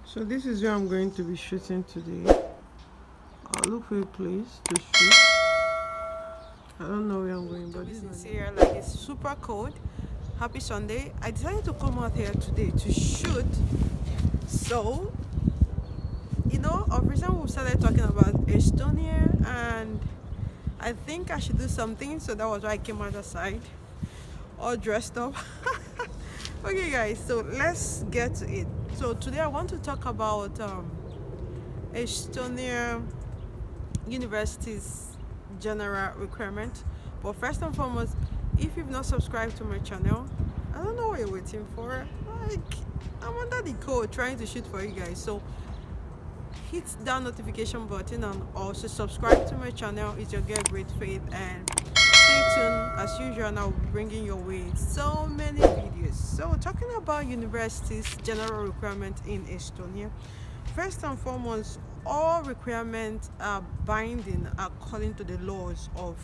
So this is where I'm going to be shooting today. I'll look for a place to shoot. I don't know where I'm going, To but be this is sincere, like it's super cold. Happy Sunday. I decided to come out here today to shoot. So, of recent we started talking about Estonia, and I think I should do something. So that was why I came out aside, all dressed up. Okay, guys. So let's get to it. So today I want to talk about Estonia University's general requirement. But first and foremost, if you've not subscribed to my channel, I don't know what you're waiting for. Like, I'm under the code trying to shoot for you guys. So hit that notification button and also subscribe to my channel. It's your girl Great Faith, and stay tuned as usual. I'll be bringing your way so many videos. So talking about university's general requirement in Estonia, first and foremost, all requirements are binding according to the laws of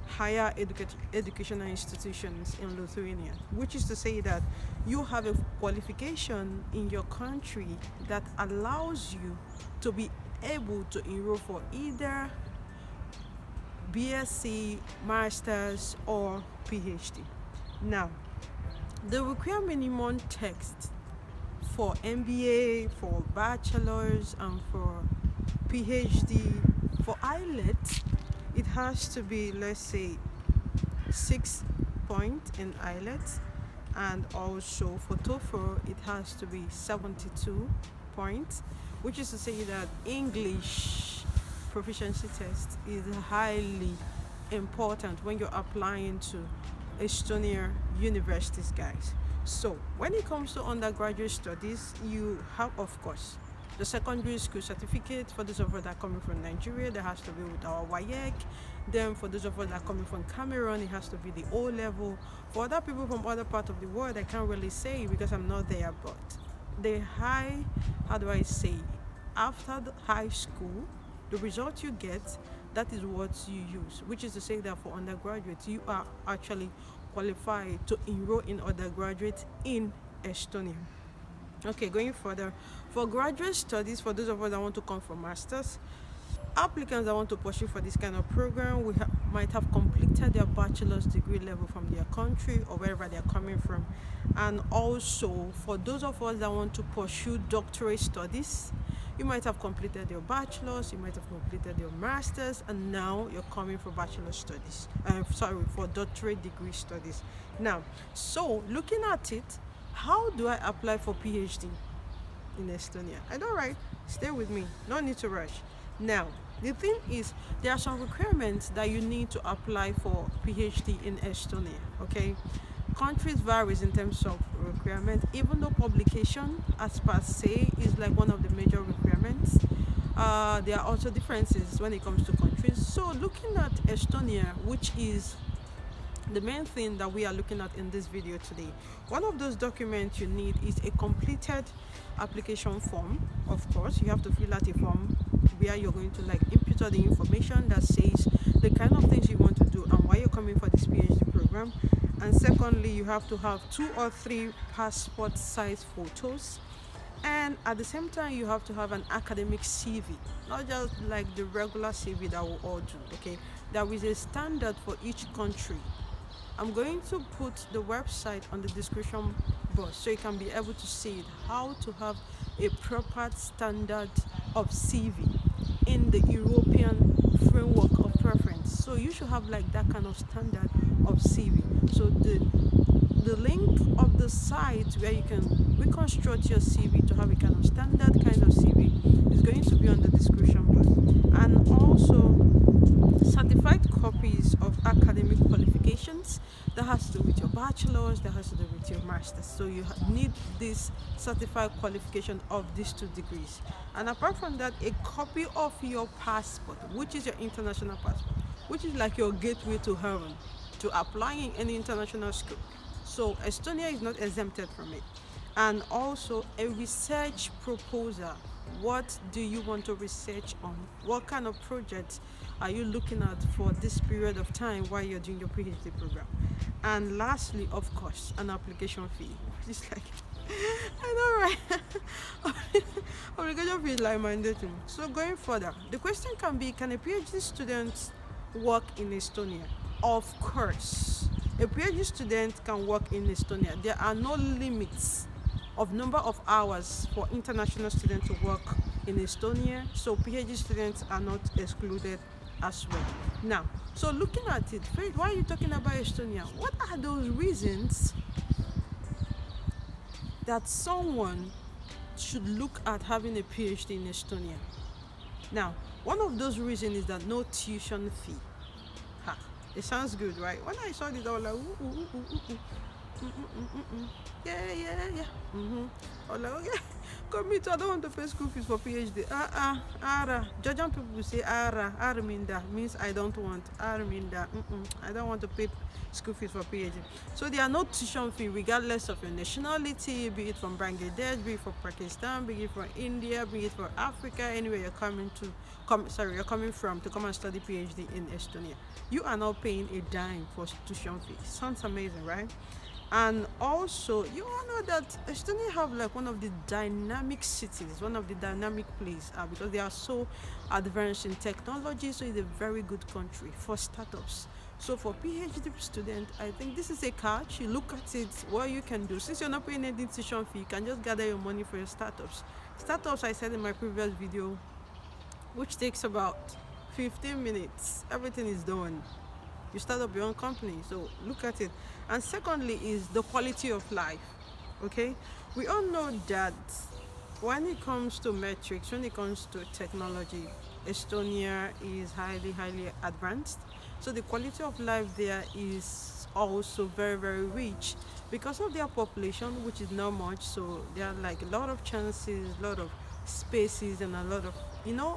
higher educational institutions in Lithuania, which is to say that you have a qualification in your country that allows you to be able to enroll for either BSc, Masters, or PhD. Now, the required minimum text for MBA, for Bachelors, and for PhD, for IELTS, it has to be, let's say, 6 point in IELTS, and also for TOEFL it has to be 72 points, which is to say that English proficiency test is highly important when you're applying to Estonia universities, guys. So when it comes to undergraduate studies, you have, of course, the secondary school certificate. For those of us that are coming from Nigeria, that has to be with our WAEC. Then for those of us that are coming from Cameroon, it has to be the O level. For other people from other parts of the world, I can't really say because I'm not there, but the high, how do I say, after the high school, the result you get, that is what you use, which is to say that for undergraduates, you are actually qualified to enroll in undergraduate in Estonia. Okay, going further, for graduate studies, for those of us that want to come for masters, applicants that want to pursue for this kind of program might have completed their bachelor's degree level from their country or wherever they're coming from. And also for those of us that want to pursue doctorate studies, you might have completed your bachelor's, you might have completed your master's, and now you're coming for bachelor studies, for doctorate degree studies. Now, so looking at it, how do I apply for PhD in Estonia? I know, right? Stay with me. No need to rush. Now, the thing is, there are some requirements that you need to apply for PhD in Estonia. Okay, countries varies in terms of requirement. Even though publication, as per se, is like one of the major requirements, there are also differences when it comes to countries. So, looking at Estonia, which is the main thing that we are looking at in this video today, one of those documents you need is a completed application form. Of course, you have to fill out a form where you're going to input all the information that says the kind of things you want to do and why you're coming for this PhD program. And secondly, you have to have 2 or 3 passport size photos, and at the same time you have to have an academic CV, not just like the regular CV that we all do. Okay, there is a standard for each country. I'm going to put the website on the description box so you can be able to see it, how to have a proper standard of CV in the European framework of preference. So you should have like that kind of standard of CV. So the link of the site where you can reconstruct your CV to have a kind of standard kind of CV is going to be on the description box. And also certified copies of academic qualifications that has to do with your bachelor's, that has to do with your master's. So you need this certified qualification of these 2 degrees. And apart from that, a copy of your passport, which is your international passport, which is like your gateway to heaven, to applying any international school. So Estonia is not exempted from it. And also a research proposal. What do you want to research on? What kind of projects are you looking at for this period of time while you're doing your PhD program? And lastly, of course, an application fee. It's like, I know, right? Obligation fee is like mandatory. So going further, the question can be, can a PhD student work in Estonia? Of course. A PhD student can work in Estonia. There are no limits of number of hours for international students to work in Estonia, so PhD students are not excluded as well. Now, so looking at it, Faith, why are you talking about Estonia? What are those reasons that someone should look at having a PhD in Estonia? Now, one of those reasons is that no tuition fee. Ha, it sounds good, right? When I saw this, I was like, ooh, ooh, ooh, ooh, ooh. Yeah. I was like, okay, come me too. I don't want to pay school fees for PhD. Ara. Georgian people say ara. Arminda means I don't want. Arminda. I don't want to pay school fees for PhD. So there are no tuition fee regardless of your nationality, be it from Bangladesh, be it from Pakistan, be it from India, be it from Africa, anywhere you're coming from to come and study PhD in Estonia. You are not paying a dime for tuition fee. Sounds amazing, right? And also, you all know that Estonia have like one of the dynamic cities, one of the dynamic places, because they are so advanced in technology. So it's a very good country for startups. So for PhD students, I think this is a catch. You look at it, what you can do. Since you're not paying any tuition fee, you can just gather your money for your startups. Startups, I said in my previous video, which takes about 15 minutes. Everything is done. You start up your own company, so look at it. And secondly is the quality of life. Okay, we all know that when it comes to metrics, when it comes to technology, Estonia is highly advanced. So the quality of life there is also very rich because of their population, which is not much. So there are like a lot of chances, a lot of spaces, and a lot of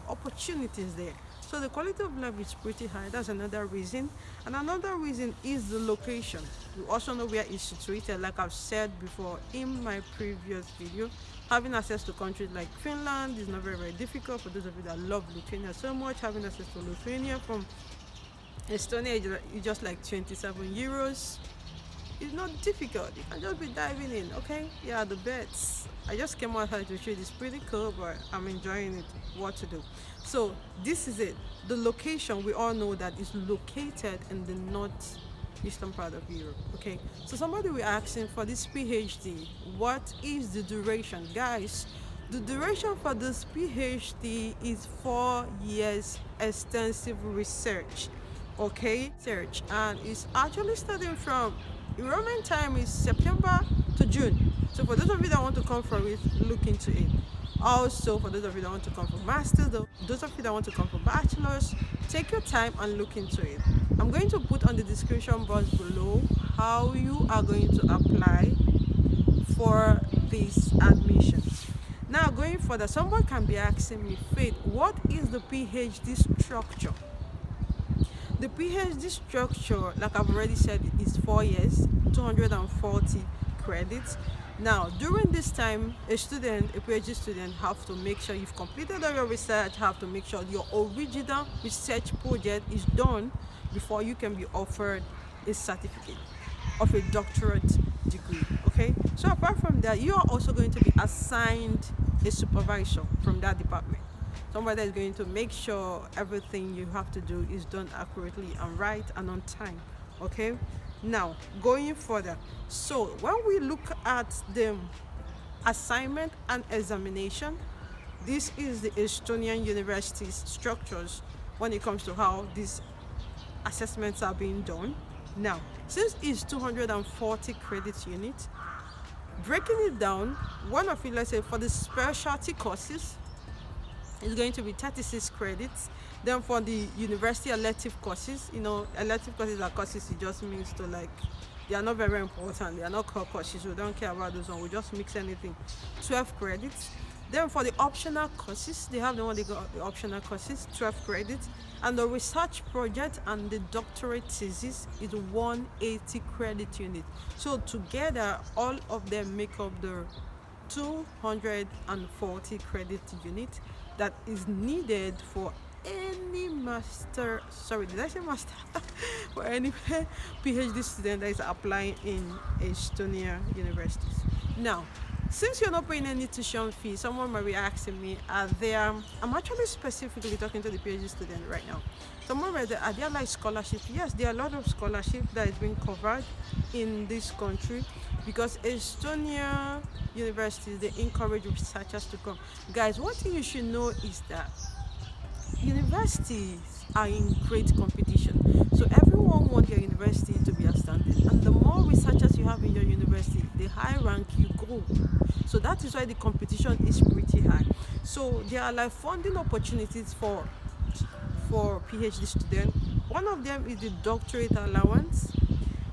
opportunities there. So the quality of life is pretty high. That's another reason. And another reason is the location. You also know where it's situated. Like I've said before in my previous video, having access to countries like Finland is not very difficult. For those of you that love Lithuania so much, having access to Lithuania from Estonia is just like 27 euros. It's not difficult. You can just be diving in, okay? Yeah, the beds. I just came out here to show you. It's pretty cool, but I'm enjoying it. What to do? So this is it. The location, we all know that is located in the northeastern part of Europe. Okay. So somebody will asking for this PhD, what is the duration, guys? The duration for this PhD is 4 years extensive research. Okay, research, and it's actually starting from enrollment time is September to June. So for those of you that want to come for it, look into it. Also, for those of you that want to come for masters, those of you that want to come for bachelors, take your time and look into it. I'm going to put on the description box below how you are going to apply for these admissions. Now, going further, someone can be asking me, Faith, what is the PhD structure? The PhD structure, like I've already said, is 4 years, 240 credits. Now, during this time, a PhD student, have to make sure you've completed all your research, have to make sure your original research project is done before you can be offered a certificate of a doctorate degree. Okay, so apart from that, you are also going to be assigned a supervisor from that department. Somebody is going to make sure everything you have to do is done accurately and right and on time. Okay, now going further, so when we look at the assignment and examination, this is the Estonian university's structures when it comes to how these assessments are being done. Now, since it's 240 credit units, breaking it down, one of it, let's say for the specialty courses, it's going to be 36 credits. Then for the university elective courses, elective courses are courses, it just means to like, they are not very important, they are not core courses, we don't care about those ones, we just mix anything. 12 credits. Then for the optional courses, they have the one they got the optional courses, 12 credits. And the research project and the doctorate thesis is 180 credit unit. So together, all of them make up the 240 credit unit that is needed for any master, sorry, did I say master? For any PhD student that is applying in Estonia universities. Now, Since you're not paying any tuition fee, someone might be asking me, are there, I'm actually specifically talking to the PhD student right now. Someone might say, are there like scholarships? Yes, there are a lot of scholarships that is being covered in this country because Estonia universities, they encourage researchers to come. Guys, one thing you should know is that universities are in great competition. So everyone wants your university to be outstanding. And the more researchers you have in your university, the high rank you go. So that is why the competition is pretty high. So there are like funding opportunities for PhD students. One of them is the doctorate allowance,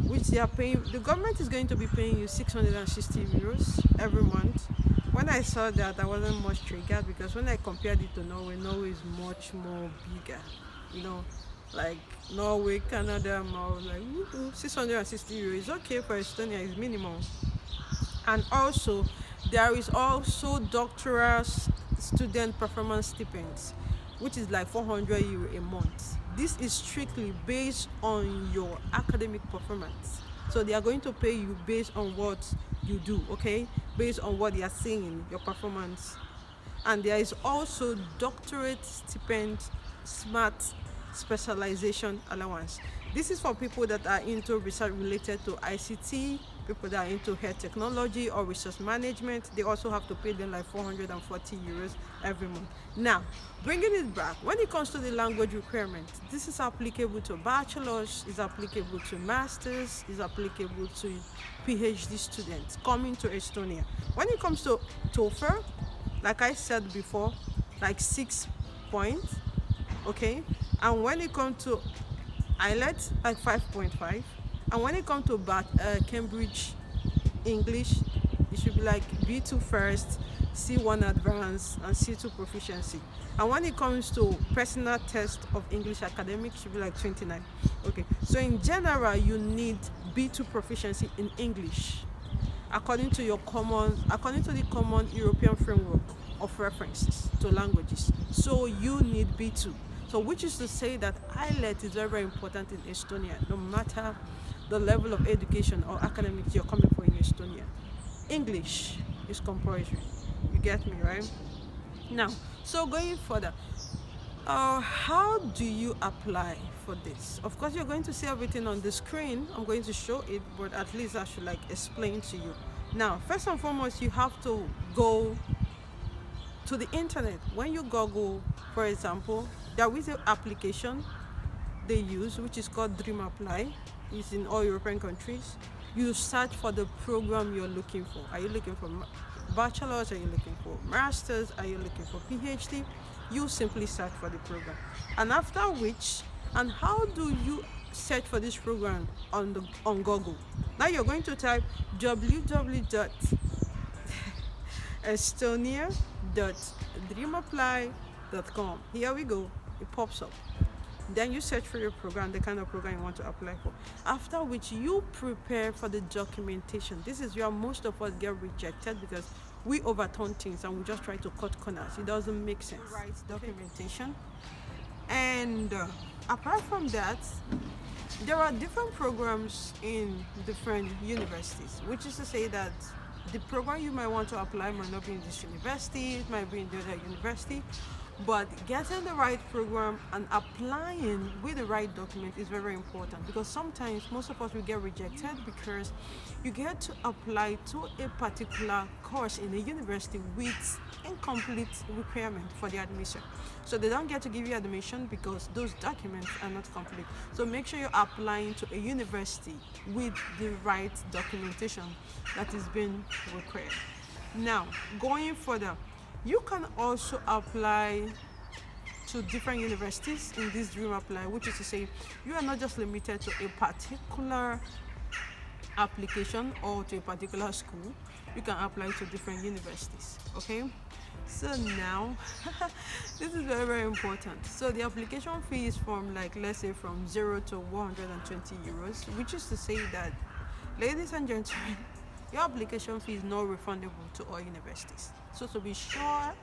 which they are paying. The government is going to be paying you 660 euros every month. When I saw that, I wasn't much triggered because when I compared it to Norway, Norway is much more bigger. You know, like Norway, Canada, I was like, 660 euros is okay for Estonia, is minimum. And also, there is also doctoral student performance stipends, which is like 400 euro a month. This is strictly based on your academic performance. So they are going to pay you based on what you do, okay? Based on what they are seeing, your performance. And there is also doctorate stipend, smart specialization allowance. This is for people that are into research related to ICT, people that are into health technology or resource management. They also have to pay them like 440 euros every month. Now, bringing it back, when it comes to the language requirement, this is applicable to bachelors, is applicable to masters, is applicable to PhD students coming to Estonia. When it comes to TOEFL, like I said before, like 6 points, okay? And when it comes to IELTS, like 5.5. And when it comes to Cambridge English, it should be like B2 first, C1 advanced, and C2 proficiency. And when it comes to personal test of English academic, it should be like 29. Okay, so in general, you need B2 proficiency in English, according to the common European framework of references to languages. So you need B2. So which is to say that IELTS is very, very important in Estonia, no matter the level of education or academics you're coming for in Estonia. English is compulsory. You get me, right? Now, so going further, how do you apply for this? Of course, you're going to see everything on the screen. I'm going to show it, but at least I should like explain to you. Now, first and foremost, you have to go to the internet. When you Google, for example, there is an application they use which is called Dream Apply. It's in all European countries. You search for the program you're looking for. Are you looking for bachelors? Are you looking for masters? Are you looking for PhD? You simply search for the program. And after which, and how do you search for this program on Google? Now you're going to type www.estonia.dreamapply.com. Here we go. It pops up. Then you search for your program, the kind of program you want to apply for. After which you prepare for the documentation. This is where most of us get rejected because we overturn things and we just try to cut corners. It doesn't make sense. Right, documentation. And apart from that, there are different programs in different universities, which is to say that the program you might want to apply might not be in this university, it might be in the other university. But getting the right program and applying with the right document is very, very important, because sometimes most of us will get rejected because you get to apply to a particular course in a university with incomplete requirement for the admission. So they don't get to give you admission because those documents are not complete. So make sure you're applying to a university with the right documentation that is being required. Now, going further, you can also apply to different universities in this Dream Apply, which is to say you are not just limited to a particular application or to a particular school. You can apply to different universities. Okay, so now this is very, very important. So the application fee is from, like, let's say from 0 to 120 euros, which is to say that, ladies and gentlemen, your application fee is not refundable to all universities. So to be sure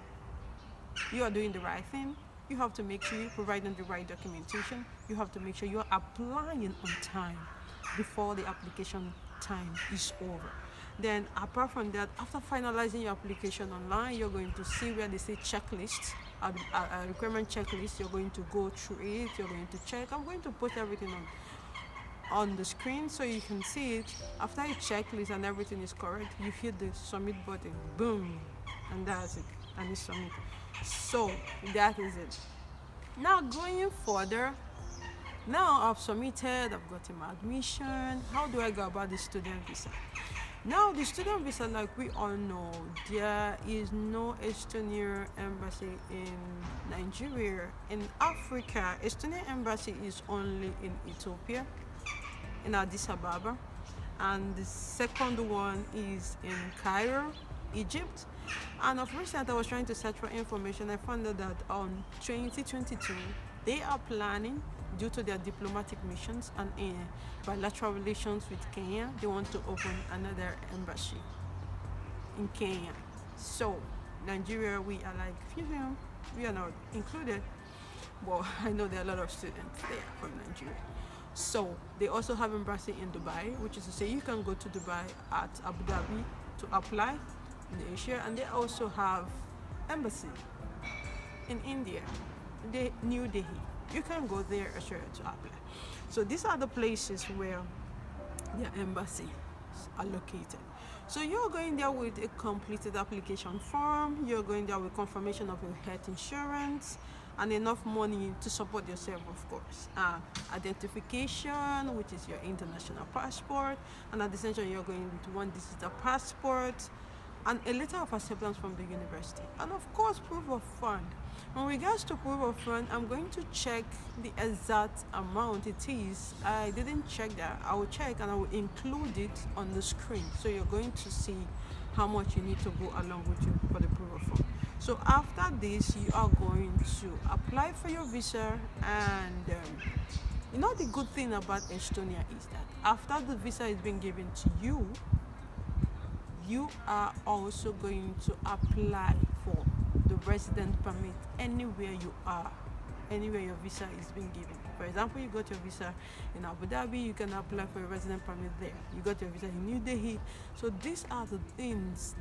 you are doing the right thing, you have to make sure you're providing the right documentation. You have to make sure you're applying on time before the application time is over. Then apart from that, after finalizing your application online, you're going to see where they say checklist, a requirement checklist. You're going to go through it, you're going to check. I'm going to put everything on the screen so you can see it. After you checklist and everything is correct, you hit the submit button, boom, and that's it, and it's submit. So that is it. Now going further, now I've submitted, I've gotten my admission. How do I go about the student visa? Now the student visa, like we all know, there is no Estonia embassy in Nigeria. In Africa, Estonia embassy is only in Ethiopia, in Addis Ababa, and the second one is in Cairo, Egypt. And of recent, I was trying to search for information. I found out that on 2022 they are planning, due to their diplomatic missions and bilateral relations with Kenya, they want to open another embassy in Kenya. So Nigeria, we are like, we are not included. Well, I know there are a lot of students there from Nigeria. So they also have embassy in Dubai, which is to say you can go to Dubai at Abu Dhabi to apply in Asia, and they also have embassy in India, New Delhi. You can go there as well to apply. So these are the places where their embassies are located. So you're going there with a completed application form, you're going there with confirmation of your health insurance and enough money to support yourself, of course. Identification, which is your international passport, and at the same time you're going with one digital passport and a letter of acceptance from the university, and of course proof of fund. In regards to proof of fund, I'm going to check the exact amount it is. I didn't check that. I will check and I will include it on the screen, so you're going to see how much you need to go along with you for the proof of fund. So after this, you are going to apply for your visa, and you know the good thing about Estonia is that after the visa is being given to you, you are also going to apply for the resident permit anywhere you are, anywhere your visa is being given. For example, you got your visa in Abu Dhabi, you can apply for a resident permit there. You got your visa in New Delhi. So these are the things,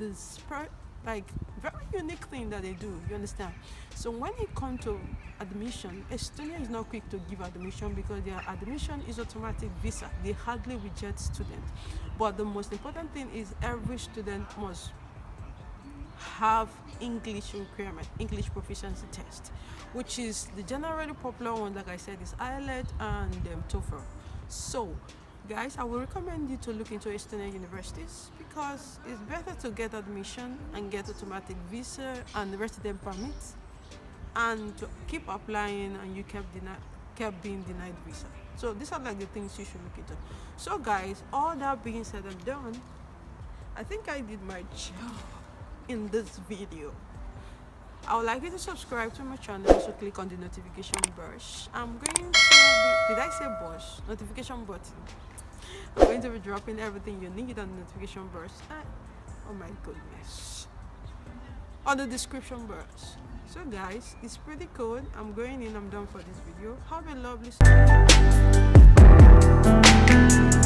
like very unique thing that they do, you understand? So when it comes to admission, Estonia is not quick to give admission because their admission is automatic visa. They hardly reject students. But the most important thing is every student must have English requirement, English proficiency test, which is the generally popular one, like I said, is IELTS and TOEFL. So guys, I will recommend you to look into Estonia universities because it's better to get admission and get automatic visa and resident permits, and to keep applying and you kept being denied visa. So these are like the things you should look into. So guys, all that being said and done, I think I did my job in this video. I would like you to subscribe to my channel, also click on the notification brush. I'm going to did I say brush? Notification button. I'm going to be dropping everything you need on the notification brush. Oh my goodness, on the description brush. So guys, it's pretty cool. I'm going in, I'm done for this video. Have a lovely day.